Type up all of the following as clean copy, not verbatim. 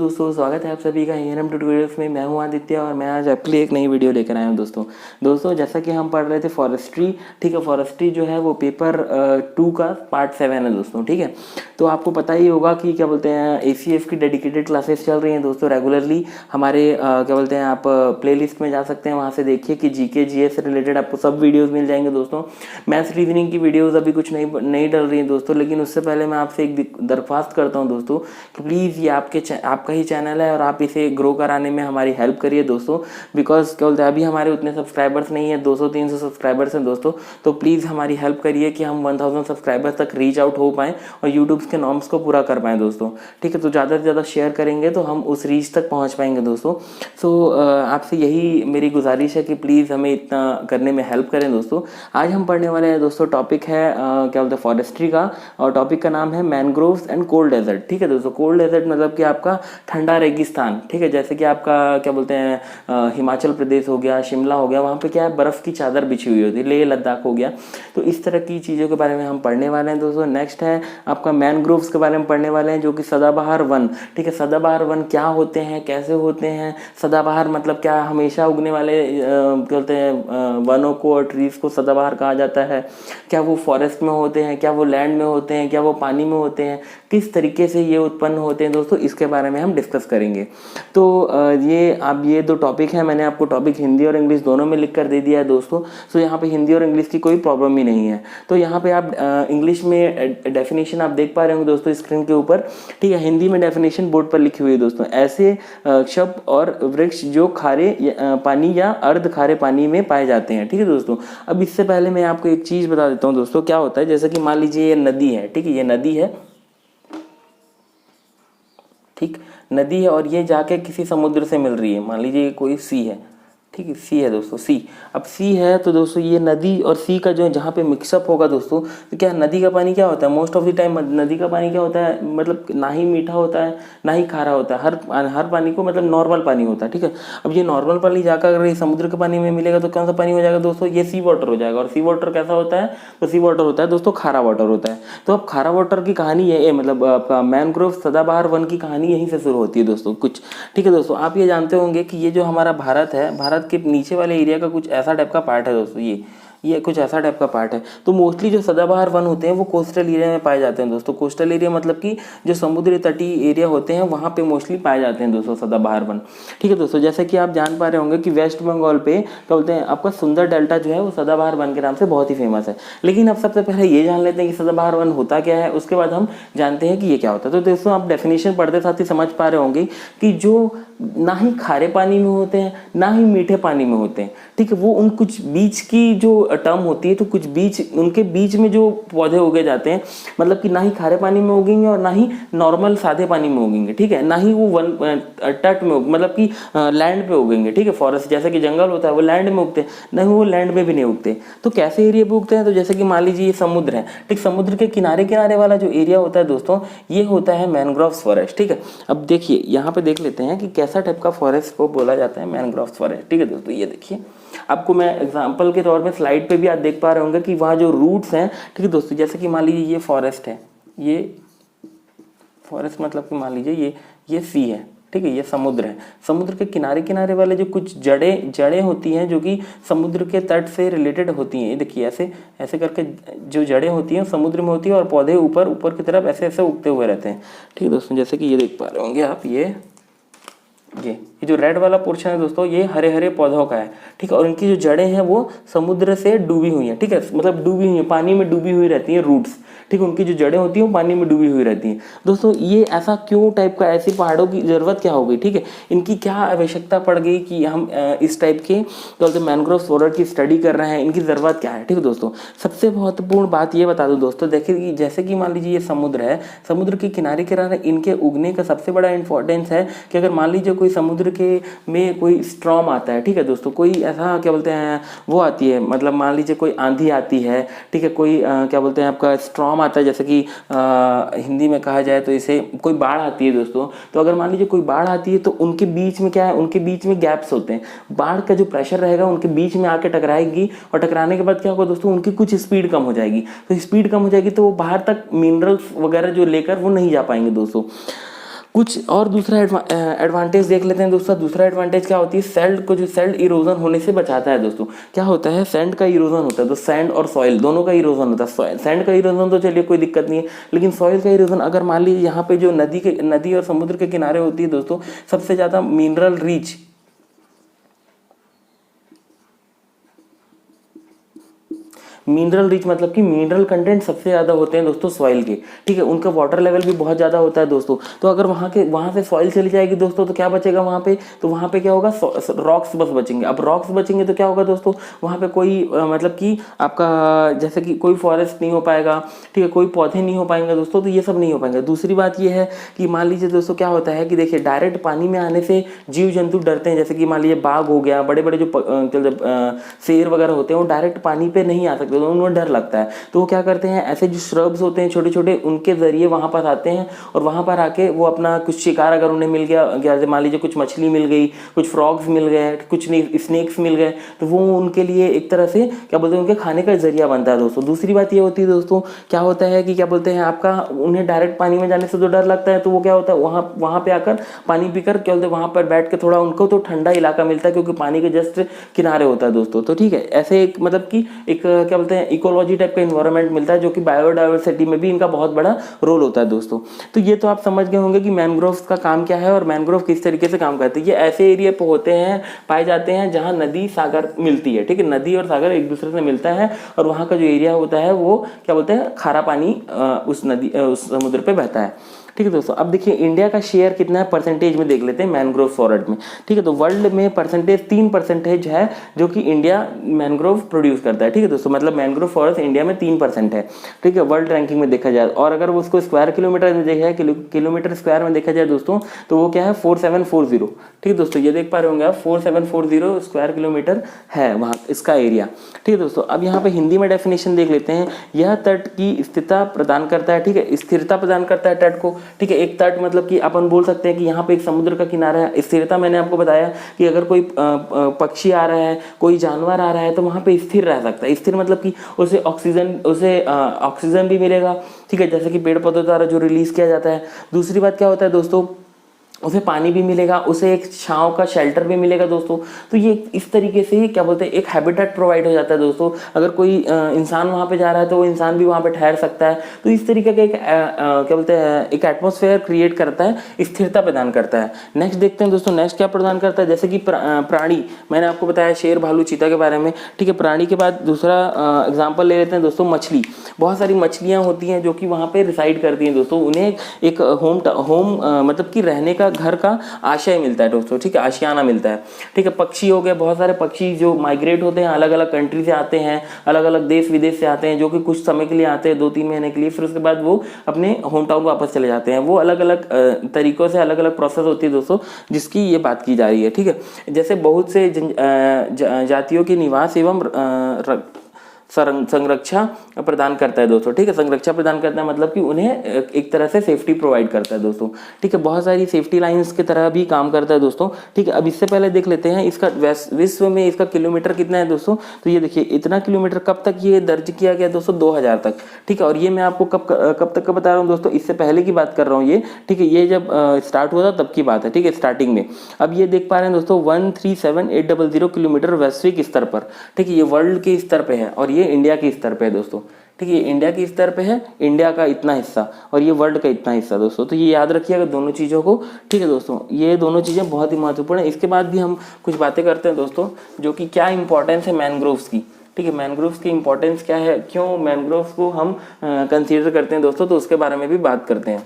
दोस्तों, स्वागत है आप सभी का एएनएम ट्यूटोरियल्स में। मैं हूं आदित्य और मैं आज आपके लिए एक नई वीडियो लेकर आया हूं दोस्तों जैसा कि हम पढ़ रहे थे फॉरेस्ट्री। ठीक है, फॉरेस्ट्री जो है वो पेपर 2 का पार्ट 7 है दोस्तों। ठीक है, तो आपको पता ही होगा कि क्या बोलते हैं एसीएफ की डेडिकेटेड क्लासेस चल रही हैं दोस्तों रेगुलरली। हमारे क्या बोलते हैं आप प्लेलिस्ट में जा सकते हैं, वहाँ से देखिए कि जीके जीएस से रिलेटेड आपको सब वीडियोज़ मिल जाएंगे दोस्तों। मैथ्स रीजनिंग की वीडियोज़ अभी कुछ नहीं डल रही हैं दोस्तों, लेकिन उससे पहले मैं आपसे एक दरख्वास्त करता हूँ दोस्तों कि प्लीज़ ये आपका ही चैनल है और आप इसे ग्रो कराने में हमारी हेल्प करिए दोस्तों। बिकॉज क्या बोलते हैं अभी हमारे उतने सब्सक्राइबर्स नहीं है, 200-300 सब्सक्राइबर्स हैं दोस्तों। तो प्लीज़ हमारी हेल्प करिए कि हम 1000 सब्सक्राइबर्स तक रीच आउट हो पाएँ और यूट्यूब के नॉर्म्स को पूरा कर पाएँ दोस्तों। ठीक है, तो ज़्यादा से ज़्यादा शेयर करेंगे तो हम उस रीच तक पहुँच पाएंगे दोस्तों। सो आपसे यही मेरी गुजारिश है कि प्लीज़ हमें इतना करने में हेल्प करें दोस्तों। आज हम पढ़ने वाले हैं दोस्तों, टॉपिक है क्या बोलते हैं फॉरेस्ट्री का, और टॉपिक का नाम है मैनग्रोव्स एंड कोल्ड डेजर्ट। ठीक है दोस्तों, कोल्ड डेजर्ट मतलब कि आपका ठंडा रेगिस्तान। ठीक है, जैसे कि आपका क्या बोलते हैं हिमाचल प्रदेश हो गया, शिमला हो गया, वहाँ पे क्या है बर्फ़ की चादर बिछी हुई होती है, लेह लद्दाख हो गया। तो इस तरह की चीज़ों के बारे में हम पढ़ने वाले हैं दोस्तों। नेक्स्ट है आपका मैनग्रोव्स के बारे में पढ़ने वाले हैं, जो कि सदाबहार वन। ठीक है, सदाबहार वन क्या होते हैं, कैसे होते हैं। सदाबहार मतलब क्या, हमेशा उगने वाले क्या बोलते हैं वनों को और ट्रीज़ को सदाबहार कहा जाता है। क्या वो फॉरेस्ट में होते हैं, क्या वो लैंड में होते हैं, क्या वो पानी में होते हैं, किस तरीके से ये उत्पन्न होते हैं दोस्तों, इसके बारे में हम डिस्कस करेंगे। तो ये दो टॉपिक हैं, मैंने आपको टॉपिक हिंदी और इंग्लिश दोनों में लिख कर दे दिया है दोस्तों। सो यहाँ पे हिंदी और इंग्लिश की कोई प्रॉब्लम ही नहीं है। तो यहाँ पे आप इंग्लिश में डेफिनेशन आप देख पा रहे होंगे दोस्तों स्क्रीन के ऊपर। ठीक है, हिंदी में डेफिनेशन बोर्ड पर लिखी हुई है दोस्तों। ऐसे शब्द और वृक्ष जो खारे पानी या अर्ध खारे पानी में पाए जाते हैं। ठीक है दोस्तों, अब इससे पहले मैं आपको एक चीज़ बता देता हूँ दोस्तों। क्या होता है, जैसे कि मान लीजिए ये नदी है। ठीक है, ये नदी है, ठीक नदी है, और ये जाके किसी समुद्र से मिल रही है। मान लीजिए कोई सी है, ठीक है, सी है दोस्तों, सी। अब सी है तो दोस्तों ये नदी और सी का जो जहाँ पे मिक्सअप होगा दोस्तों, तो क्या नदी का पानी क्या होता है, मोस्ट ऑफ द टाइम नदी का पानी क्या होता है, मतलब ना ही मीठा होता है ना ही खारा होता है। हर पानी को मतलब नॉर्मल पानी होता है। ठीक है, अब ये नॉर्मल पानी जाकर अगर ये समुद्र के पानी में मिलेगा तो कौन सा पानी हो जाएगा दोस्तों, ये सी वाटर हो जाएगा। और सी वाटर कैसा होता है, तो सी वाटर होता है दोस्तों खारा वाटर होता है। तो अब खारा वाटर की कहानी है, मतलब आपका मैनग्रोव सदाबहार वन की कहानी यहीं से शुरू होती है दोस्तों कुछ। ठीक है दोस्तों, आप ये जानते होंगे कि ये जो हमारा भारत है, भारत के नीचे वाले एरिया का कुछ ऐसा टाइप का पार्ट है दोस्तों। ये कुछ ऐसा टाइप का पार्ट है। तो मोस्टली जो सदाबहार वन होते हैं वो कोस्टल एरिया में पाए जाते हैं दोस्तों। कोस्टल एरिया मतलब कि जो समुद्री तटीय एरिया होते हैं वहाँ पे मोस्टली पाए जाते हैं दोस्तों सदाबहार वन। ठीक है दोस्तों, जैसे कि आप जान पा रहे होंगे कि वेस्ट बंगाल पे क्या बोलते हैं आपका सुंदर डेल्टा जो है वो सदाबहार वन के नाम से बहुत ही फेमस है। लेकिन अब सबसे पहले ये जान लेते हैं कि सदाबहार वन होता क्या है, उसके बाद हम जानते हैं कि ये क्या होता है। तो दोस्तों आप डेफिनेशन पढ़ते साथ ही समझ पा रहे होंगे कि जो ना ही खारे पानी में होते हैं ना ही मीठे पानी में होते हैं। ठीक है, वो उन कुछ बीच की जो टर्म होती है, तो कुछ बीच उनके बीच में जो पौधे उगे जाते हैं, मतलब कि ना ही खारे पानी में उगेंगे और ना ही नॉर्मल सादे पानी में उगेंगे। ठीक है, ना ही वो तट में मतलब कि लैंड पे उगेंगे। ठीक है, फॉरेस्ट जैसे कि जंगल होता है वो लैंड में उगते हैं, ना ही वो लैंड में भी नहीं उगते। तो कैसे एरिया पे उगते हैं, तो जैसे कि मान लीजिए ये समुद्र है। ठीक, समुद्र के किनारे किनारे वाला जो एरिया होता है दोस्तों, ये होता है मैनग्रोव्स फॉरेस्ट। ठीक है, अब देखिए यहाँ पे देख लेते हैं कि कैसा टाइप का फॉरेस्ट को बोला जाता है मैनग्रोव्स फॉरेस्ट। ठीक है दोस्तों, ये देखिए आपको मैं एग्जांपल के तौर पे स्लाइड पे भी आप देख पा रहे होंगे कि वहाँ जो रूट्स हैं। ठीक है दोस्तों, जैसे कि मान लीजिए ये फॉरेस्ट है, ये फॉरेस्ट मतलब कि मान लीजिए ये सी है। ठीक है, ये समुद्र है। समुद्र के किनारे किनारे वाले जो कुछ जड़ें होती हैं जो कि समुद्र के तट से रिलेटेड होती हैं। ये देखिए ऐसे ऐसे करके जो जड़ें होती हैं समुद्र में होती हैं और पौधे ऊपर ऊपर की तरफ ऐसे ऐसे उगते हुए रहते हैं। ठीक है दोस्तों, जैसे कि ये देख पा रहे होंगे आप, ये जो रेड वाला पोर्शन है दोस्तों, ये हरे हरे पौधों का है। ठीक है, और इनकी जो जड़ें हैं वो समुद्र से डूबी हुई हैं। ठीक है, मतलब डूबी हुई हैं, पानी में डूबी हुई रहती हैं रूट्स। ठीक है, उनकी जो जड़ें होती हैं वो पानी में डूबी हुई रहती हैं दोस्तों। ये ऐसा क्यों टाइप का, ऐसी पहाड़ों की ज़रूरत क्या हो गई। ठीक है, इनकी क्या आवश्यकता पड़ गई कि हम इस टाइप के बोलते मैनग्रोव फॉरेस्ट की स्टडी कर रहे हैं, इनकी ज़रूरत क्या है। ठीक है दोस्तों, सबसे महत्वपूर्ण बात ये बता दूं दोस्तों, देखिए कि जैसे कि मान लीजिए ये समुद्र है, समुद्र के किनारे किनारे इनके उगने का सबसे बड़ा इंपॉर्टेंस है कि अगर मान लीजिए कोई समुद्र के में कोई स्ट्रॉम आता है। ठीक है दोस्तों, कोई ऐसा क्या बोलते हैं वो आती है, मतलब मान लीजिए कोई आंधी आती है। ठीक है, कोई क्या बोलते हैं आपका स्ट्रॉम आता है, जैसे कि हिंदी में कहा जाए तो इसे कोई बाढ़ आती है दोस्तों। तो अगर मान लीजिए कोई बाढ़ आती है तो उनके बीच में क्या है, उनके बीच में गैप्स होते हैं। बाढ़ का जो प्रेशर रहेगा उनके बीच में आके टकराएगी और टकराने के बाद क्या होगा दोस्तों, उनकी कुछ स्पीड कम हो जाएगी। तो स्पीड कम हो जाएगी तो वो बाहर तक मिनरल्स वगैरह जो लेकर वो नहीं जा पाएंगे दोस्तों। कुछ और दूसरा एडवांटेज देख लेते हैं दोस्तों। दूसरा एडवांटेज क्या होती है, सैंड को जो सैंड इरोजन होने से बचाता है दोस्तों। क्या होता है, सैंड का इरोजन होता है, तो सैंड और सॉइल दोनों का इरोजन होता है। सैंड का इरोजन तो चलिए कोई दिक्कत नहीं है, लेकिन सॉइल का इरोजन अगर मान लीजिए यहाँ पे जो नदी और समुद्र के किनारे होती है दोस्तों, सबसे ज्यादा मिनरल रिच मतलब कि मिनरल कंटेंट सबसे ज़्यादा होते हैं दोस्तों सॉइल के, ठीक है। उनका वाटर लेवल भी बहुत ज़्यादा होता है दोस्तों। तो अगर वहाँ से सॉइल चली जाएगी दोस्तों, तो क्या बचेगा वहाँ पे, तो वहाँ पे क्या होगा, रॉक्स बस बचेंगे। अब रॉक्स बचेंगे तो क्या होगा दोस्तों, वहाँ पे कोई मतलब कि आपका जैसे कि कोई फॉरेस्ट नहीं हो पाएगा, ठीक है, कोई पौधे नहीं हो पाएंगे दोस्तों, तो ये सब नहीं हो पाएंगे। दूसरी बात ये है कि मान लीजिए दोस्तों क्या होता है कि देखिए डायरेक्ट पानी में आने से जीव जंतु डरते हैं। जैसे कि मान लीजिए बाघ हो गया, बड़े बड़े जो शेर वगैरह होते हैं, वो डायरेक्ट पानी पे नहीं आ सकते, तो उन्हें डर लगता है। तो वो क्या करते हैं, ऐसे जो श्रब्स होते हैं छोटे छोटे, उनके जरिए वहां पर आते हैं और वहां पर आके वो अपना कुछ शिकार अगर उन्हें मिल गया, जैसे मान लीजिए कुछ मछली मिल गई, कुछ फ्रॉग्स मिल गए, कुछ स्नेक्स मिल गए, तो वो उनके लिए एक तरह से क्या बोलते हैं, उनके खाने का जरिया बनता है दोस्तों। दूसरी बात ये होती है दोस्तों, क्या होता है कि क्या बोलते हैं आपका, उन्हें डायरेक्ट पानी में जाने से तो डर लगता है, तो वो क्या होता है, वहां पे आकर पानी पीकर क्या बोलते हैं, वहां पर बैठ के थोड़ा उनको तो ठंडा इलाका मिलता है, क्योंकि पानी के जस्ट किनारे होता है दोस्तों। तो ठीक है, ऐसे एक मतलब कि एक क्या बोलते हैं इकोलॉजी टाइप का इन्वायरमेंट मिलता है, जो कि बायोडाइवर्सिटी में भी इनका बहुत बड़ा रोल होता है दोस्तों। तो ये तो आप समझ गए होंगे कि मैंग्रोव्स का काम क्या है और मैंग्रोव किस तरीके से काम करते हैं। ये ऐसे एरिया पे होते हैं, पाए जाते हैं जहां नदी सागर मिलती है, ठीक है, नदी और सागर एक दूसरे से मिलता है, और वहां का जो एरिया होता है वो क्या बोलते हैं, खारा पानी उस समुद्र पे बहता है, ठीक है दोस्तों। अब देखिए इंडिया का शेयर कितना है परसेंटेज में देख लेते हैं मैंग्रोव फॉरेस्ट में, ठीक है। तो वर्ल्ड में परसेंटेज 3% है जो कि इंडिया मैंग्रोव प्रोड्यूस करता है, ठीक है दोस्तों। मतलब मैंग्रोव फॉरेस्ट इंडिया में 3% है, ठीक है, वर्ल्ड रैंकिंग में देखा जाए। और अगर उसको स्क्वायर किलोमीटर में देखा जाए, किलोमीटर स्क्वायर में देखा जाए दोस्तों, तो वो क्या है 4740, ठीक है दोस्तों। ये देख पा रहे होंगे आप 4740 स्क्वायर किलोमीटर है वहाँ इसका एरिया, ठीक है दोस्तों। अब यहाँ पे हिंदी में डेफिनेशन देख लेते हैं। यह तट की स्थिरता प्रदान करता है, ठीक है, स्थिरता प्रदान करता है तट को, ठीक है। एक तट मतलब कि अपन बोल सकते हैं कि यहाँ पे एक समुद्र का किनारा है। स्थिरता मैंने आपको बताया कि अगर कोई पक्षी आ रहा है, कोई जानवर आ रहा है, तो वहाँ पे स्थिर रह सकता है। स्थिर मतलब कि उसे ऑक्सीजन भी मिलेगा, ठीक है, जैसे कि पेड़ पौधों द्वारा जो रिलीज किया जाता है। दूसरी बात क्या होता है दोस्तों, उसे पानी भी मिलेगा, उसे एक छांव का शेल्टर भी मिलेगा दोस्तों। तो ये इस तरीके से क्या बोलते हैं एक हैबिटेट प्रोवाइड हो जाता है दोस्तों। अगर कोई इंसान वहाँ पे जा रहा है तो वो इंसान भी वहाँ पे ठहर सकता है। तो इस तरीके का एक क्या बोलते हैं एक एटमॉस्फेयर क्रिएट करता है, स्थिरता प्रदान करता है। नेक्स्ट देखते हैं दोस्तों, नेक्स्ट क्या प्रदान करता है, जैसे कि प्राणी, मैंने आपको बताया शेर, भालू, चीता के बारे में, ठीक है। प्राणी के बाद दूसरा एग्जाम्पल ले लेते हैं दोस्तों, मछली। बहुत सारी मछलियाँ होती हैं जो कि वहाँ पे रिसाइड करती हैं दोस्तों। उन्हें एक होम मतलब कि रहने का, घर का आशय मिलता है दोस्तों, ठीक है, आशियाना मिलता है, ठीक है। पक्षी हो गए, बहुत सारे पक्षी जो माइग्रेट होते हैं, अलग अलग कंट्री से आते हैं, अलग अलग देश विदेश से आते हैं, जो कि कुछ समय के लिए आते हैं, 2-3 महीने के लिए, फिर उसके बाद वो अपने होम टाउन वापस चले जाते हैं। वो अलग अलग तरीकों से अलग अलग प्रोसेस होती है दोस्तों, जिसकी ये बात की जा रही है, ठीक है। जैसे बहुत से जातियों के निवास एवं संरक्षा प्रदान करता है दोस्तों, ठीक है। संरक्षा प्रदान करता है मतलब कि उन्हें एक तरह से सेफ्टी प्रोवाइड करता है दोस्तों, ठीक है। बहुत सारी सेफ्टी लाइंस की तरह भी काम करता है दोस्तों, ठीक है। अब इससे पहले देख लेते हैं इसका विश्व में इसका किलोमीटर कितना है दोस्तों। तो ये देखिए इतना किलोमीटर कब तक ये दर्ज किया गया दोस्तों, 2000 तक, ठीक है। और ये मैं आपको कब तक का बता रहा हूँ दोस्तों, इससे पहले की बात कर रहा हूँ ये, ठीक है। ये जब स्टार्ट हुआ था तब की बात है, ठीक है, स्टार्टिंग में। अब ये देख पा रहे हैं दोस्तों 137800 किलोमीटर वैश्विक स्तर पर, ठीक है, ये वर्ल्ड के स्तर पे है और ये इंडिया के स्तर पे है दोस्तों, ठीक है। इंडिया के स्तर पे है, इंडिया का इतना हिस्सा और ये वर्ल्ड का इतना हिस्सा दोस्तों। तो ये याद रखिएगा दोनों चीज़ों को, ठीक है दोस्तों। ये दोनों चीज़ें बहुत ही महत्वपूर्ण है। इसके बाद भी हम कुछ बातें करते हैं दोस्तों, जो कि क्या इंपॉर्टेंस है मैनग्रोव्स की, ठीक है। मैनग्रोव्स की इंपॉर्टेंस क्या है, क्यों मैनग्रोव्स को हम कंसीडर करते हैं दोस्तों, तो उसके बारे में भी बात करते हैं।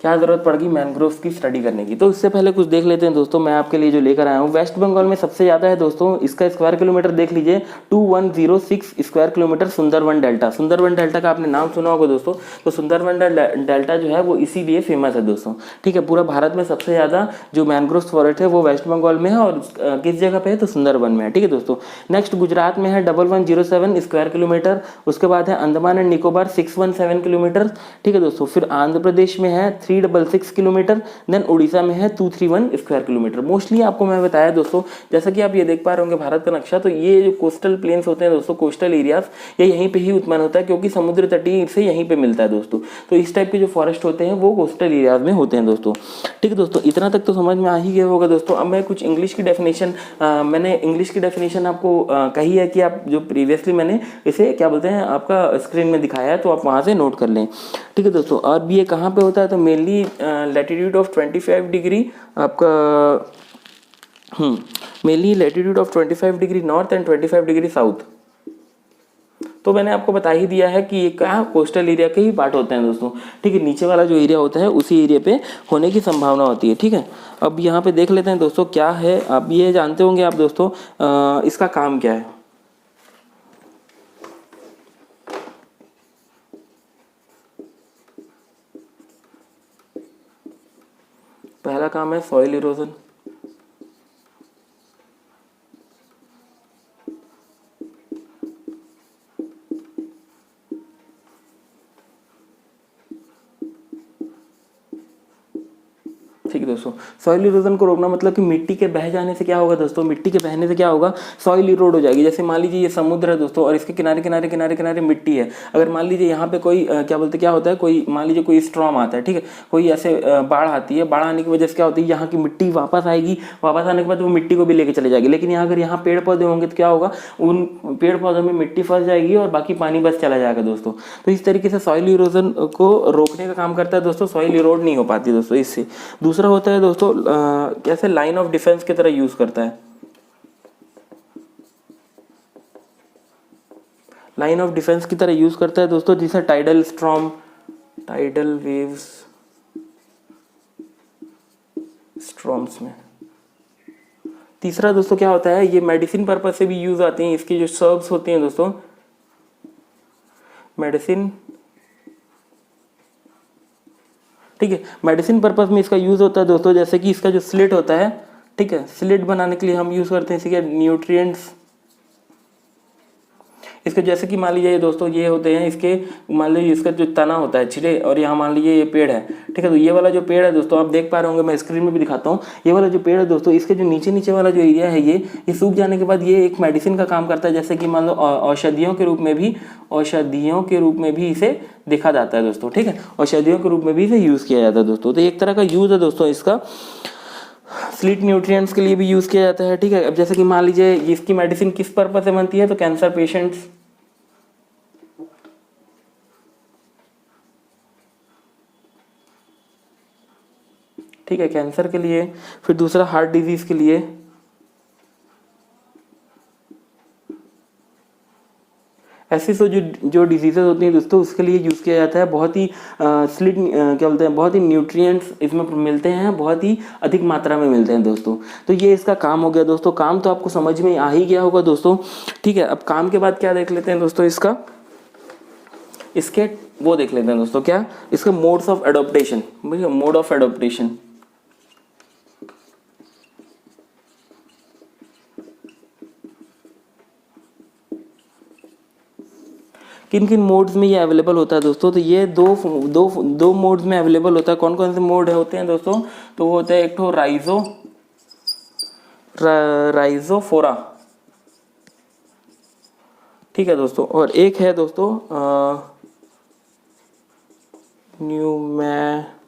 क्या जरूरत पड़ेगी मैनग्रोव्स की स्टडी करने की, तो इससे पहले कुछ देख लेते हैं दोस्तों। मैं आपके लिए जो लेकर आया हूँ, वेस्ट बंगाल में सबसे ज़्यादा है दोस्तों, इसका स्क्वायर किलोमीटर देख लीजिए 2106 square kilometre Sundarban delta. Sundarban delta का आपने नाम सुना होगा दोस्तों। तो सुंदरवन डेल्टा जो है वो इसीलिए फेमस है दोस्तों, ठीक है। पूरा भारत में सबसे ज़्यादा जो मैनग्रोव फॉरेस्ट है वो वेस्ट बंगाल में है और किस जगह पे है, तो सुंदरवन में है, ठीक है दोस्तों। नेक्स्ट गुजरात में है 1107 स्क्वायर किलोमीटर। उसके बाद है अंडमान एंड निकोबार 617 किलोमीटर, ठीक है दोस्तों। फिर आंध्र प्रदेश में है 366 किलोमीटर, देन उड़ीसा में है 231 स्क्वायर किलोमीटर। मोस्टली आपको मैं बताया दोस्तों, जैसा कि आप ये देख पा रहे होंगे भारत का नक्शा, तो ये जो कोस्टल प्लेन्स होते हैं दोस्तों, कोस्टल एरियाज, ये यहीं पे ही उत्पन्न होता है क्योंकि समुद्र तटीय से यहीं पे मिलता है दोस्तों। तो इस टाइप के जो फॉरेस्ट होते हैं वो कोस्टल एरियाज में होते हैं दोस्तों। ठीक है दोस्तों, इतना तक तो समझ में आ ही गया होगा दोस्तों। अब मैं कुछ इंग्लिश की डेफिनेशन, मैंने इंग्लिश की डेफिनेशन आपको कही है कि आप जो प्रीवियसली मैंने इसे क्या बोलते हैं आपका स्क्रीन में दिखाया है, तो आप वहाँ से नोट कर लें। ठीक है दोस्तों, और ये कहाँ पे होता है, तो मेनली लैटिट्यूड ऑफ 25 डिग्री आपका mainly latitude of 25 degree north and 25 degree south. तो मैंने आपको बता ही दिया है कि ये क्या कोस्टल एरिया के ही पार्ट होते हैं दोस्तों। ठीक है, नीचे वाला जो एरिया होता है उसी एरिया पे होने की संभावना होती है। ठीक है, अब यहाँ पे देख लेते हैं दोस्तों क्या है। अब ये जानते होंगे आप दोस्तों इसका काम क्या है। पहला काम है सॉइल इरोजन। ठीक है दोस्तों, सॉइल इरोजन को रोकना मतलब कि मिट्टी के बह जाने से क्या होगा दोस्तों, मिट्टी के बहने से क्या होगा, सॉइल इरोड हो जाएगी। जैसे मान लीजिए ये समुद्र है दोस्तों और इसके किनारे किनारे किनारे किनारे मिट्टी है। अगर मान लीजिए यहाँ पे कोई क्या बोलते क्या होता है, कोई मान लीजिए कोई स्ट्रॉम आता है, ठीक है, कोई ऐसे बाढ़ आती है, बाढ़ आने की वजह से क्या होती है, यहाँ की मिट्टी वापस आएगी, वापस आने के बाद वो मिट्टी को भी लेके चले जाएगी। लेकिन यहाँ अगर यहाँ पेड़ पौधे होंगे तो क्या होगा, उन पेड़ पौधों में मिट्टी फंस जाएगी और बाकी पानी बस चला जाएगा दोस्तों। तो इस तरीके से सॉइल इरोजन को रोकने का काम करता है दोस्तों, सॉइल इरोड नहीं हो पाती दोस्तों इससे। दूसरा होता है दोस्तों कैसे लाइन ऑफ डिफेंस की तरह यूज करता है। लाइन ऑफ डिफेंस की तरह यूज करता है दोस्तों, जिसे tidal storm, tidal waves, storms में। तीसरा दोस्तों क्या होता है, ये मेडिसिन पर्पस से भी यूज आते हैं। इसकी जो सर्ब्स होती हैं दोस्तों, मेडिसिन, ठीक है, मेडिसिन पर्पस में इसका यूज होता है दोस्तों। जैसे कि इसका जो स्लिट होता है, ठीक है, स्लिट बनाने के लिए हम यूज करते हैं इसके न्यूट्रिएंट्स। इसके जैसे कि मान लीजिए दोस्तों ये होते हैं इसके, मान लीजिए इसका जो तना होता है छिले, और यहाँ मान लीजिए ये पेड़ है, ठीक है, तो ये वाला जो पेड़ है दोस्तों आप देख पा रहे होंगे, मैं स्क्रीन में भी दिखाता हूँ। ये वाला जो पेड़ है दोस्तों, इसके जो नीचे नीचे वाला जो एरिया है ये सूख जाने के बाद ये एक मेडिसिन का काम करता है। जैसे कि मान लो औषधियों के रूप में भी इसे देखा जाता है दोस्तों। ठीक है, औषधियों के रूप में भी इसे यूज किया जाता है दोस्तों। तो एक तरह का यूज है दोस्तों इसका। स्लिट न्यूट्रिएंट्स के लिए भी यूज किया जाता है। ठीक है, अब जैसे कि मान लीजिए इसकी मेडिसिन किस पर्पस से बनती है, तो कैंसर पेशेंट्स, ठीक है, कैंसर के लिए। फिर दूसरा हार्ट डिजीज के लिए, ऐसी तो जो डिजीजेज होती हैं दोस्तों उसके लिए यूज़ किया जाता है। बहुत ही स्लिट क्या बोलते हैं, बहुत ही न्यूट्रिएंट्स इसमें मिलते हैं, बहुत ही अधिक मात्रा में मिलते हैं दोस्तों। तो ये इसका काम हो गया दोस्तों। काम तो आपको समझ में आ ही गया होगा दोस्तों। ठीक है, अब काम के बाद क्या देख लेते हैं दोस्तों, इसके वो देख लेते हैं दोस्तों, क्या इसका modes of adoption. Mode of adoption, किन किन मोड्स में ये अवेलेबल होता है दोस्तों। तो ये दो मोड्स में अवेलेबल होता है। कौन कौन से मोड होते हैं दोस्तों, तो वो होता है एक तो राइजोफोरा, ठीक है दोस्तों, और एक है दोस्तों न्यूमैटोफोरा।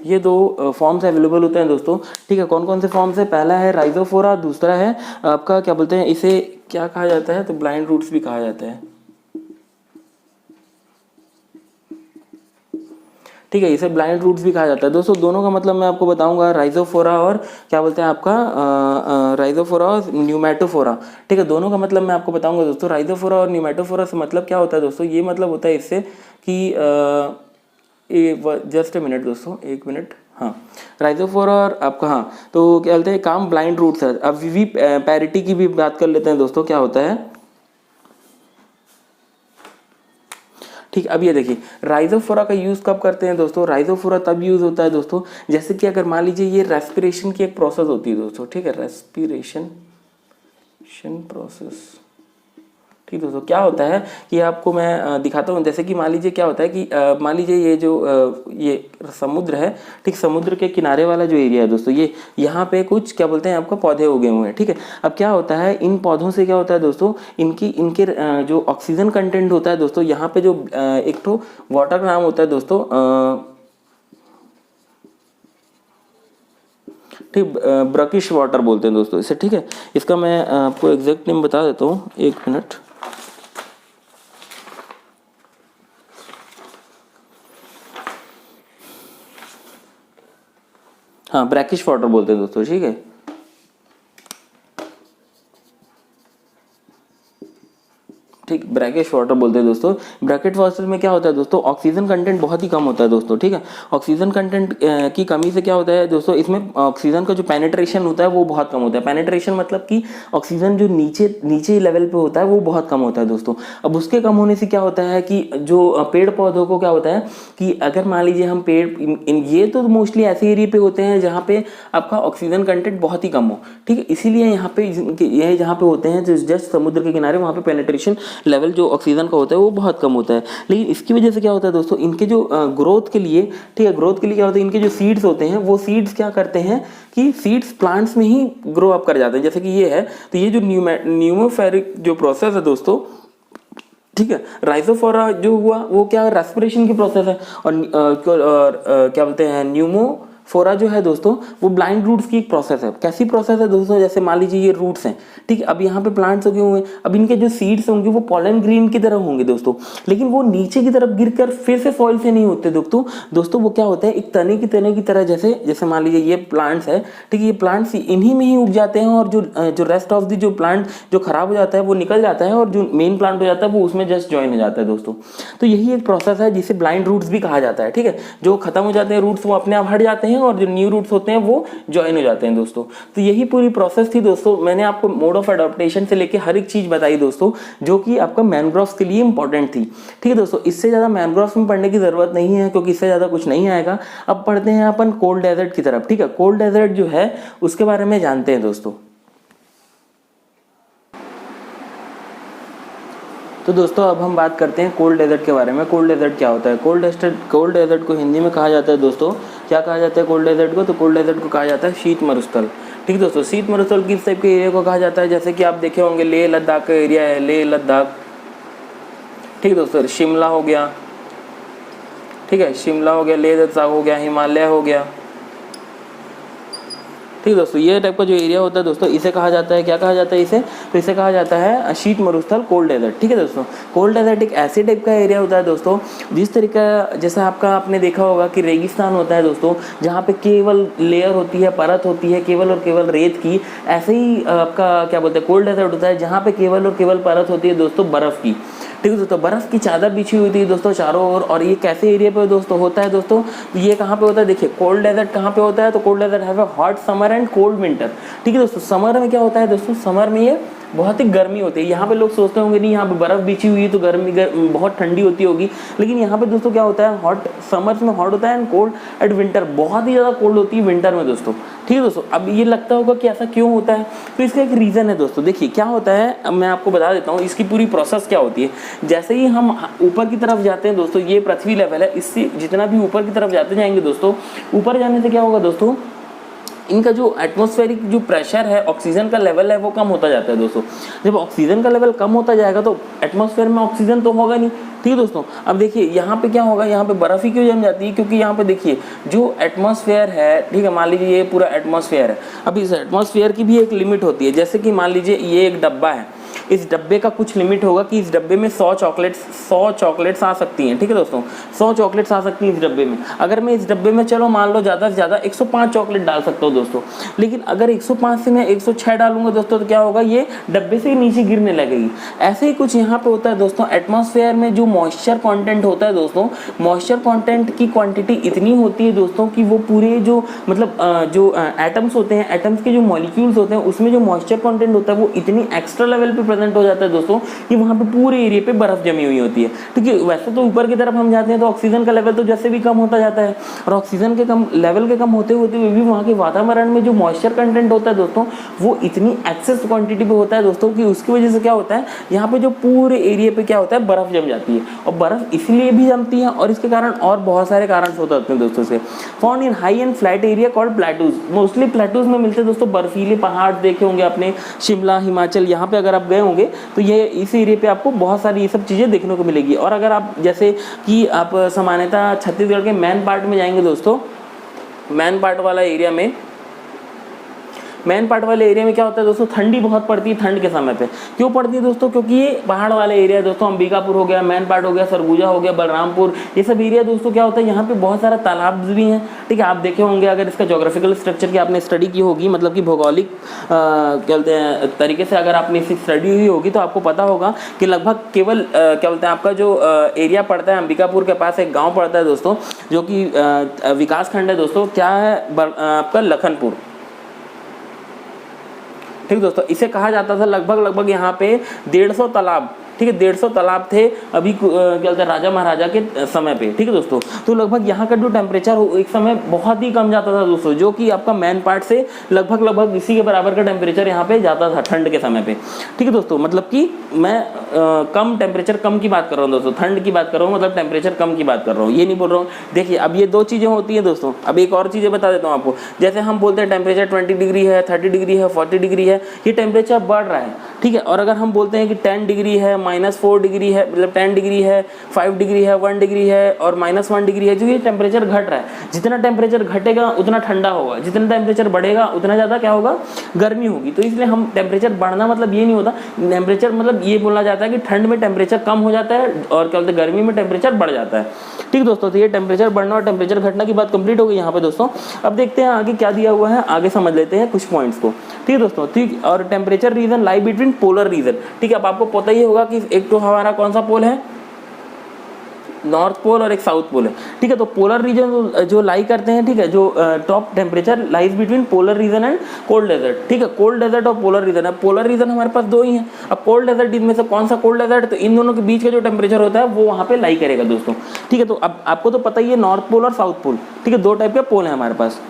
ये दो फॉर्म्स अवेलेबल होते हैं दोस्तों। ठीक है, कौन कौन से फॉर्म्स है, पहला है राइजोफोरा, दूसरा है आपका क्या बोलते हैं, इसे क्या कहा जाता है, तो ब्लाइंड रूट्स भी कहा जाता है। ठीक है, इसे ब्लाइंड रूट्स भी कहा जाता है दोस्तों। दोनों का मतलब मैं आपको बताऊंगा, राइजोफोरा और क्या बोलते हैं आपका राइजोफोरा और न्यूमैटोफोरा। ठीक है, दोनों का मतलब मैं आपको बताऊंगा दोस्तों। राइजोफोरा और न्यूमैटोफोरा से मतलब क्या होता है दोस्तों, ये मतलब होता है इससे कि जस्ट ए मिनट दोस्तों, एक मिनट। हाँ, राइजोफोरा और आपका, हाँ, तो क्या बोलते हैं, काम ब्लाइंड रूट्स है। अब वी पैरिटी की भी बात कर लेते हैं दोस्तों, क्या होता है। ठीक, अब ये देखिए राइजोफोरा का यूज कब करते हैं दोस्तों, राइजोफोरा तब यूज होता है दोस्तों जैसे कि अगर मान लीजिए ये रेस्पिरेशन की एक प्रोसेस होती है दोस्तों। ठीक है, रेस्पिरेशन प्रोसेस, ठीक दोस्तों, क्या होता है कि आपको मैं दिखाता हूँ। जैसे कि मान लीजिए क्या होता है कि मान लीजिए ये जो ये समुद्र है, ठीक, समुद्र के किनारे वाला जो एरिया है दोस्तों, ये यहाँ पे कुछ क्या बोलते हैं आपको पौधे उगे हुए हैं, ठीक है। अब क्या होता है, इन पौधों से क्या होता है दोस्तों, इनके जो ऑक्सीजन कंटेंट होता है दोस्तों, यहाँ पे जो एक तो वाटर का नाम होता है दोस्तों, ठीक, ब्रकिश वाटर बोलते हैं दोस्तों इसे, ठीक है। इसका मैं आपको एग्जैक्ट नेम बता देता हूँ, एक मिनट। हाँ, ब्रैकिश वाटर बोलते हैं दोस्तों, ठीक है। ठीक, ब्रैकिश वाटर बोलते हैं दोस्तों। ब्रैकेट वाटर में क्या होता है दोस्तों, ऑक्सीजन कंटेंट बहुत ही कम होता है दोस्तों, ठीक है। ऑक्सीजन कंटेंट की कमी से क्या होता है दोस्तों, इसमें ऑक्सीजन का जो पेनिट्रेशन होता है वो बहुत कम होता है। पेनिट्रेशन मतलब कि ऑक्सीजन जो नीचे लेवल पे होता है वो बहुत कम होता है दोस्तों। अब उसके कम होने से क्या होता है कि जो पेड़ पौधों को क्या होता है कि अगर मान लीजिए हम पेड़, ये तो मोस्टली ऐसे एरिया पे होते हैं जहाँ पे आपका ऑक्सीजन कंटेंट बहुत ही कम हो, ठीक है। इसीलिए यहाँ पे ये जहाँ पे होते हैं जस्ट समुद्र के किनारे, वहाँ पे पेनिट्रेशन लेवल जो ऑक्सीजन का होता है वो बहुत कम होता है। लेकिन इसकी वजह से क्या होता है दोस्तों, इनके जो ग्रोथ के लिए, ठीक है, ग्रोथ के लिए क्या होता है, इनके जो सीड्स होते हैं वो सीड्स क्या करते हैं कि सीड्स प्लांट्स में ही ग्रो अप कर जाते हैं। जैसे कि ये है, तो ये जो न्यूमोफेरिक जो प्रोसेस है दोस्तों, ठीक है, राइजोफोरा जो हुआ वो क्या रेस्पिरेशन की प्रोसेस है, और क्या बोलते हैं न्यूमोफोरा जो है दोस्तों वो ब्लाइंड रूट्स की एक प्रोसेस है। कैसी प्रोसेस है दोस्तों, जैसे मान लीजिए ये रूट्स हैं, ठीक है। अब यहाँ पे प्लांट्स उगे हुए हैं, अब इनके जो सीड्स होंगे वो पॉलन ग्रेन की तरह होंगे दोस्तों, लेकिन वो नीचे की तरफ गिरकर फिर से सॉइल से नहीं होते दोस्तों वो क्या होता है, एक तने की तरह, जैसे मान लीजिए ये प्लांट्स है, ठीक है, ये प्लांट्स इन्हीं में ही उग जाते हैं, और जो रेस्ट ऑफ द जो प्लांट जो खराब हो जाता है वो निकल जाता है, और जो मेन प्लांट हो जाता है वो उसमें जस्ट ज्वाइन हो जाता है दोस्तों। तो यही एक प्रोसेस है जिसे ब्लाइंड रूट्स भी कहा जाता है, ठीक है। जो खत्म हो जाते हैं रूट्स वो अपने आप हट जाते हैं, और जो न्यू रूट्स होते हैं वो ज्वाइन हो जाते हैं दोस्तों। तो यही पूरी प्रोसेस थी दोस्तों। मैंने आपको मोड ऑफ अडॉप्टेशन से लेके हर एक चीज बताई दोस्तों, जो कि आपका मैनग्रोव्स के लिए इंपॉर्टेंट थी, ठीक है दोस्तों। इससे ज्यादा मैनग्रोव्स में पढ़ने की जरूरत नहीं है, क्योंकि इससे ज्यादा कुछ नहीं आएगा। अब पढ़ते हैं अपन कोल्ड डेजर्ट की तरफ, ठीक है। कोल्ड डेजर्ट जो है उसके बारे में जानते हैं दोस्तों। तो दोस्तों अब हम बात करते हैं कोल्ड डेजर्ट के बारे में। कोल्ड डेजर्ट क्या होता है, कोल्ड डेजर्ट को हिंदी में कहा जाता है दोस्तों, क्या कहा जाता है कोल्ड डेजर्ट को, तो कोल्ड डेजर्ट को कहा जाता है शीत मरुस्थल, ठीक है दोस्तों। शीत मरुस्थल किस टाइप के एरिया को कहा जाता है, जैसे कि आप देखे होंगे लेह लद्दाख का एरिया है, लेह लद्दाख, ठीक है दोस्तों। शिमला हो गया, ठीक है, शिमला हो गया, लेह लद्दाख हो गया, हिमालय हो गया, ठीक है दोस्तों। ये टाइप का जो एरिया होता है दोस्तों इसे कहा जाता है, क्या कहा जाता है इसे, तो इसे कहा जाता है शीत मरुस्थल, कोल्ड डेजर्ट, ठीक है दोस्तों। कोल्ड डेजर्ट एक ऐसे टाइप का एरिया होता है दोस्तों, जिस तरीका जैसा आपने देखा होगा कि रेगिस्तान होता है दोस्तों, जहाँ पे केवल लेयर होती है, परत होती है केवल और केवल रेत की, ऐसे ही आपका क्या बोलते हैं कोल्ड डेजर्ट होता है, जहाँ पे केवल और केवल परत होती है दोस्तों बर्फ की, ठीक है दोस्तों। बर्फ की चादर बिछी हुई थी दोस्तों चारों ओर। और ये कैसे एरिया पे दोस्तों होता है दोस्तों, ये कहाँ पे होता है, देखिए कोल्ड डेजर्ट कहाँ पे होता है, तो cold desert have a hot summer and cold winter, ठीक है दोस्तों। समर में क्या होता है दोस्तों, समर में ये बहुत ही गर्मी होती है। यहाँ पे लोग सोचते होंगे नहीं यहाँ पे बर्फ बिछी हुई है तो बहुत ठंडी होती होगी, लेकिन यहाँ पे दोस्तों क्या होता है, हॉट समर्स में हॉट होता है एंड कोल्ड एट विंटर, बहुत ही ज़्यादा कोल्ड होती है विंटर में दोस्तों, ठीक है दोस्तों। अब ये लगता होगा कि ऐसा क्यों होता है, तो इसका एक रीज़न है दोस्तों। देखिए क्या होता है, अब मैं आपको बता देता हूँ इसकी पूरी प्रोसेस क्या होती है। जैसे ही हम ऊपर की तरफ जाते हैं दोस्तों, ये पृथ्वी लेवल है, इससे जितना भी ऊपर की तरफ जाते जाएंगे दोस्तों, ऊपर जाने से क्या होगा दोस्तों, इनका जो एटमॉस्फेरिक जो प्रेशर है, ऑक्सीजन का लेवल है वो कम होता जाता है दोस्तों। जब ऑक्सीजन का लेवल कम होता जाएगा तो एटमॉस्फेयर में ऑक्सीजन तो होगा नहीं, ठीक है दोस्तों। अब देखिए यहाँ पे क्या होगा, यहाँ पे बर्फ ही क्यों जम जाती है, क्योंकि यहाँ पे देखिए जो एटमॉस्फेयर है, ठीक है, मान लीजिए ये पूरा एटमॉस्फेयर है। अब इस एटमॉस्फेयर की भी एक लिमिट होती है, जैसे कि मान लीजिए ये एक डब्बा है, इस डब्बे का कुछ लिमिट होगा कि इस डब्बे में 100 चॉकलेट्स आ सकती हैं, ठीक है दोस्तों। 100 चॉकलेट्स आ सकती हैं इस डब्बे में। अगर मैं इस डब्बे में चलो मान लो ज़्यादा से ज़्यादा 105 चॉकलेट डाल सकता हूँ दोस्तों, लेकिन अगर 105 से मैं 106 डालूंगा दोस्तों तो क्या होगा, ये डब्बे से नीचे गिरने लगेगी। ऐसे ही कुछ यहाँ पे होता है दोस्तों। एटमॉस्फेयर में जो मॉइस्चर कॉन्टेंट होता है दोस्तों, मॉइस्चर कॉन्टेंट की क्वान्टिटी इतनी होती है दोस्तों कि वो पूरे जो मतलब जो एटम्स होते हैं, एटम्स के जो मॉलिक्यूल्स होते हैं उसमें जो मॉइस्चर कॉन्टेंट होता है वो इतनी एक्स्ट्रा लेवल पे प्रेजेंट हो जाता है दोस्तों कि वहाँ पे पूरे एरिया पे बर्फ जमी हुई होती है। ठीक है, वैसे तो ऊपर की तरफ हम जाते हैं तो ऑक्सीजन का लेवल तो जैसे भी कम होता जाता है, और ऑक्सीजन के कम लेवल के कम होते होते हुए भी वहाँ के वातावरण में जो मॉइस्चर कंटेंट होता है दोस्तों वो इतनी एक्सेस क्वांटिटी पे होता है दोस्तों कि उसकी वजह से क्या होता है, यहाँ पे जो पूरे एरिया पे क्या होता है, बर्फ जम जाती है। और बर्फ इसलिए भी जमती है और इसके कारण और बहुत सारे कारण होते हैं दोस्तों से। Found in high and flat area called plateaus, mostly plateaus में मिलते हैं दोस्तों। बर्फीले पहाड़ देखे होंगे आपने, शिमला, हिमाचल, यहाँ पे अगर आप गए होंगे तो ये इस एरिया पे आपको बहुत सारी ये सब चीज़ें देखने को मिलेगी। और अगर आप जैसे कि आप सामान्यतः छत्तीसगढ़ के मैन पार्ट में जाएंगे दोस्तों, मैन पार्ट वाला एरिया में, मैन पार्ट वाले एरिया में क्या होता है दोस्तों, ठंडी बहुत पड़ती है ठंड के समय पे। क्यों पड़ती है दोस्तों, क्योंकि ये पहाड़ वाला एरिया है दोस्तों। अंबिकापुर हो गया, मैन पार्ट हो गया, सरगुजा हो गया, बलरामपुर, ये सब एरिया दोस्तों क्या होता है, यहाँ पे बहुत सारा तालाब भी हैं। ठीक है, आप देखे होंगे अगर इसका ज्योग्राफिकल स्ट्रक्चर की आपने स्टडी की होगी, मतलब कि भौगोलिक क्या बोलते हैं तरीके से अगर आपने इसकी स्टडी हुई होगी तो आपको पता होगा कि लगभग केवल क्या बोलते हैं आपका जो एरिया पड़ता है, अंबिकापुर के पास एक गाँव पड़ता है दोस्तों जो कि विकास खंड है दोस्तों, क्या है आपका लखनपुर। ठीक दोस्तों, इसे कहा जाता था लगभग यहाँ पे 150 तालाब, ठीक है 150 तालाब थे अभी क्या बोलते हैं राजा महाराजा के समय पे। ठीक है दोस्तों, तो लगभग यहाँ का जो टेम्परेचर एक समय बहुत ही कम जाता था दोस्तों, जो कि आपका मैन पार्ट से लगभग इसी के बराबर का टेम्परेचर यहाँ पे जाता था ठंड के समय पे। ठीक है दोस्तों, मतलब कि मैं कम टेम्परेचर कम की बात कर रहा हूँ दोस्तों, ठंड की बात कर रहा हूँ, मतलब टेम्परेचर कम की बात कर रहा हूँ, ये नहीं बोल रहा हूँ। देखिए अब ये दो चीज़ें होती हैं दोस्तों। अब एक और चीज़ें बता देता हूँ आपको, जैसे हम बोलते हैं टेम्परेचर 20 डिग्री है, 30 डिग्री है, 40 डिग्री है, ये टेम्परेचर बढ़ रहा है। ठीक है, और अगर हम बोलते हैं कि 10 डिग्री है, -4 डिग्री है, मतलब 10 डिग्री है, 5 डिग्री है, 1 डिग्री है और -1 डिग्री है, जो ये टेम्परेचर घट रहा है। जितना टेम्परेचर घटेगा उतना ठंडा होगा, जितना टेम्परेचर बढ़ेगा उतना ज़्यादा क्या होगा, गर्मी होगी। तो इसलिए हम टेम्परेचर बढ़ना मतलब ये नहीं होता, टेम्परेचर मतलब ये बोला जाता है कि ठंड में टेम्परेचर कम हो जाता है और क्या बोलते हैं गर्मी में टेम्परेचर बढ़ जाता है। ठीक दोस्तों, तो ये टेम्परेचर बढ़ना और टेम्परेचर घटना की बात कंप्लीट हो गई यहाँ पे दोस्तों। अब देखते हैं आगे क्या दिया हुआ है, आगे समझ लेते हैं कुछ पॉइंट्स को। ठीक है दोस्तों, ठीक, और temperature region lie between polar region. ठीक है, अब आपको पता ही होगा कि एक तो हमारा कौन सा पोल है, नॉर्थ पोल और एक साउथ पोल है। ठीक है, तो पोलर रीजन जो लाई करते हैं, ठीक है, जो top temperature lies between polar region and cold desert. ठीक है, कोल्ड डेजर्ट और पोलर रीजन है। पोलर रीजन हमारे पास दो ही हैं। अब कोल्ड डेजर्ट इनमें से कौन सा कोल्ड डेजर्ट, तो इन दोनों के बीच का जो टेम्परेचर होता है वो वहाँ पे लाई करेगा दोस्तों। ठीक है, तो अब आपको तो पता ही है नॉर्थ पोल और साउथ पोल। ठीक है, दो टाइप के पोल है हमारे पास।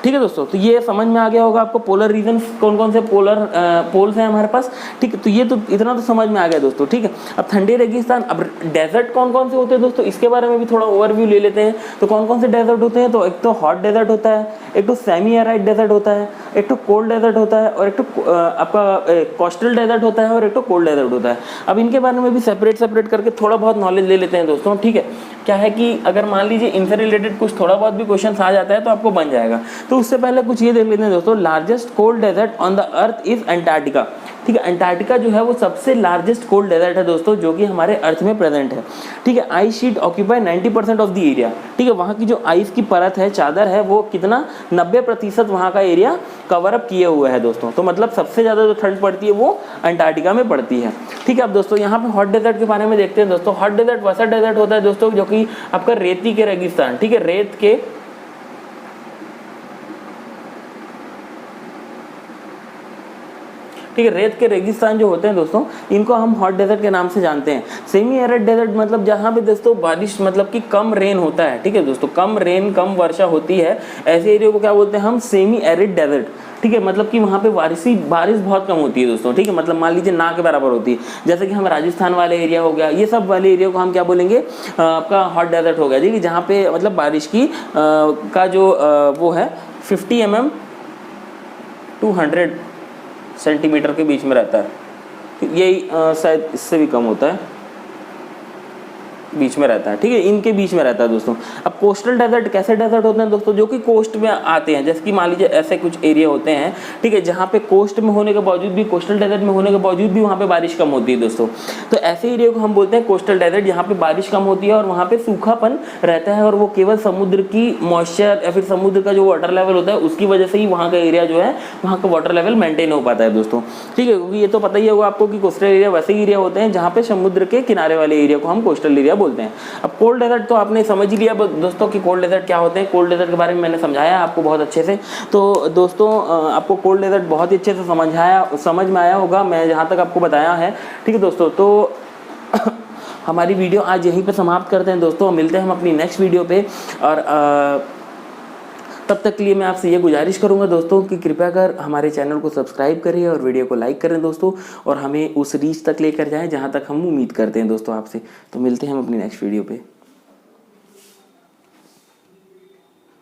ठीक है दोस्तों, तो ये समझ में आ गया होगा आपको पोलर रीजन कौन कौन से पोल्स हैं हमारे पास। ठीक है, तो ये तो इतना तो समझ में आ गया दोस्तों। ठीक है, अब ठंडे रेगिस्तान, अब डेजर्ट कौन कौन से होते हैं दोस्तों, इसके बारे में भी थोड़ा ओवरव्यू ले लेते हैं। तो कौन कौन से डेजर्ट होते हैं, तो एक तो हॉट डेजर्ट होता है, एक तो सेमी एराइड डेजर्ट होता है, एक तो कोल्ड डेजर्ट होता है, और एक तो आपका कोस्टल डेजर्ट होता है, और एक तो कोल्ड डेजर्ट होता है। अब इनके बारे में भी सेपरेट करके थोड़ा बहुत नॉलेज ले लेते हैं दोस्तों। ठीक है, क्या है कि अगर मान लीजिए इनसे रिलेटेड कुछ थोड़ा बहुत भी क्वेश्चन आ जाता है तो आपको बन जाएगा। तो उससे पहले कुछ ये देख लेते हैं दोस्तों, largest cold desert on the earth is Antarctica. ठीक है, अंटार्कटिका जो है वो सबसे लार्जेस्ट कोल्ड डेजर्ट है दोस्तों, जो कि हमारे अर्थ में प्रेजेंट है। ठीक है, ice sheet occupy 90% of the area. ठीक है, वहाँ की जो आइस की परत है, चादर है, वो कितना 90% वहाँ का एरिया कवर अप किए हुए है दोस्तों। तो मतलब सबसे ज़्यादा जो ठंड पड़ती है वो अंटार्कटिका में पड़ती है। ठीक है, अब दोस्तों यहाँ पे हॉट डेजर्ट के बारे में देखते हैं दोस्तों। हॉट डेजर्ट वैसा डेजर्ट होता है दोस्तों जो कि आपका रेती के रेगिस्तान, ठीक है, रेत के ठीक है, रेत के रेगिस्तान जो होते हैं दोस्तों, इनको हम हॉट डेजर्ट के नाम से जानते हैं। सेमी एरिड डेजर्ट मतलब जहाँ पे दोस्तों बारिश मतलब कि कम रेन होता है। ठीक है दोस्तों, कम रेन कम वर्षा होती है, ऐसे एरिया को क्या बोलते हैं हम, सेमी एरिड डेजर्ट। ठीक है, मतलब कि वहाँ पे बारिश बहुत कम होती है दोस्तों। ठीक है, मतलब मान लीजिए ना के बराबर होती है। जैसे कि हम राजस्थान वाले एरिया हो गया, ये सब वाले एरिया को हम क्या बोलेंगे, आपका हॉट डेजर्ट हो गया। ठीक है, जहाँ पे मतलब बारिश की का जो वो है 50 mm to 100 सेंटीमीटर के बीच में रहता है। यही शायद इससे भी कम होता है, बीच में रहता है। ठीक है, इनके बीच में रहता है दोस्तों। अब कोस्टल डेजर्ट कैसे डेजर्ट होते हैं दोस्तों, जो कि कोस्ट में आते हैं। जैसे कि मान लीजिए ऐसे कुछ एरिया होते हैं, ठीक है, जहाँ पे कोस्ट में होने के बावजूद भी, कोस्टल डेजर्ट में होने के बावजूद भी वहाँ पे बारिश कम होती है दोस्तों। तो ऐसे एरिया को हम बोलते हैं कोस्टल डेजर्ट, जहाँ पे बारिश कम होती है और वहाँ पे सूखापन रहता है, और वो केवल समुद्र की मॉइस्चर या फिर समुद्र का जो वाटर लेवल होता है उसकी वजह से ही वहाँ का एरिया जो है, वहाँ का वाटर लेवल मेंटेन हो पाता है दोस्तों। ठीक है, क्योंकि ये तो पता ही होगा आपको कि कोस्टल एरिया वैसे एरिया होते हैं जहाँ पे समुद्र के किनारे वाले एरिया को हम कोस्टल एरिया बोलते हैं। अब कोल्ड डेजर्ट तो आपने समझ ही लिया दोस्तों कि कोल्ड डेजर्ट क्या होते हैं। कोल्ड डेजर्ट के बारे में मैंने समझाया आपको बहुत अच्छे से। तो दोस्तों आपको कोल्ड डेजर्ट बहुत ही अच्छे से समझ में आया होगा, मैं जहाँ तक आपको बताया है। ठीक है दोस्तों, तो हमारी वीडियो आज यहीं पे समाप्त करते हैं दोस्तों। मिलते हैं हम अपनी नेक्स्ट वीडियो पे, और तब तक के लिए मैं आपसे ये गुजारिश करूंगा दोस्तों कि कृपया कर हमारे चैनल को सब्सक्राइब करें और वीडियो को लाइक करें दोस्तों, और हमें उस रीच तक लेकर जाएं जहां तक हम उम्मीद करते हैं दोस्तों आपसे। तो मिलते हैं हम अपनी नेक्स्ट वीडियो पे।